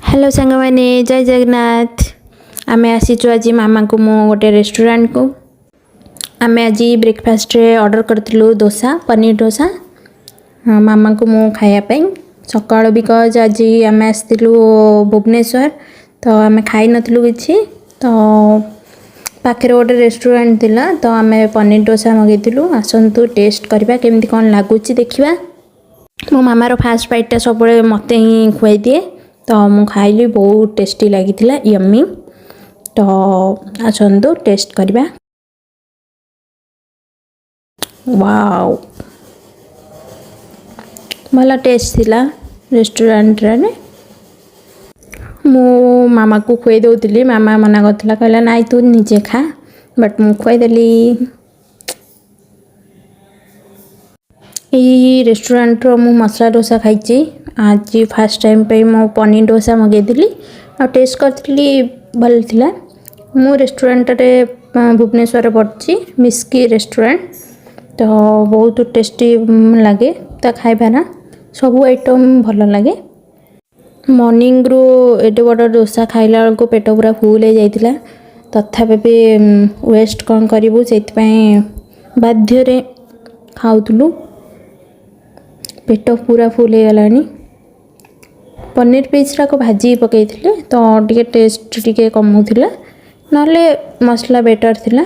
Hello सांग मैंने जय जगन्नाथ। आम आसीचु आज मामा को मो गोटे रेस्टोरेंट को। आम आज ब्रेकफास्ट रे ऑर्डर करथिलु डोसा पनीर डोसा। हाँ, मामा को मो खायापाई सकाल बिकज आज आम आसलु भुवनेश्वर तो आम खाई नथिलु किछि तो पाखे गोटे रेस्टोरेंट थिला तो आम पनीर डोसा मगेइलु। आसतु टेस्ट करबा केमती कौन लगुच देखा। मो मामार फास्ट बाइटा सब मत ही खुआई दिए तो मु खाइली बहुत टेस्टी लगी यम्मी। तो आसतु टेस्ट करबा। वाओ भला टेस्ट थिला रेस्टोरेंट रे। मु मामा को खुआई दउतली मामा मना करथिला कहला नाइ तू निजे खा बट मु खुआई देली। ये रेस्टोरेंट रो मु मसला डोसा खाई आज फास्ट टाइम पे मो पनीर डोसा मगेइली और टेस्ट करथिली भल थिला। मु रेस्टोरेंट रे भुवनेश्वर पड़ची मिस्की रेस्टोरेंट तो बहुत टेस्टी लगे ता खाइबाना सब आइटम भल लगे। मॉर्निंग रो एटे बड़ डोसा खाइला बेलको पेट पूरा फुल हो जाइतिला तथापि भी वेस्ट कौन करूँ से बाध्य रे खाऊलु। पेट पूरा फुल हो गलानी। पनीर पीस को भाजी पकई तो टे टेस्ट टे कम होता ना मसला बेटर थिला।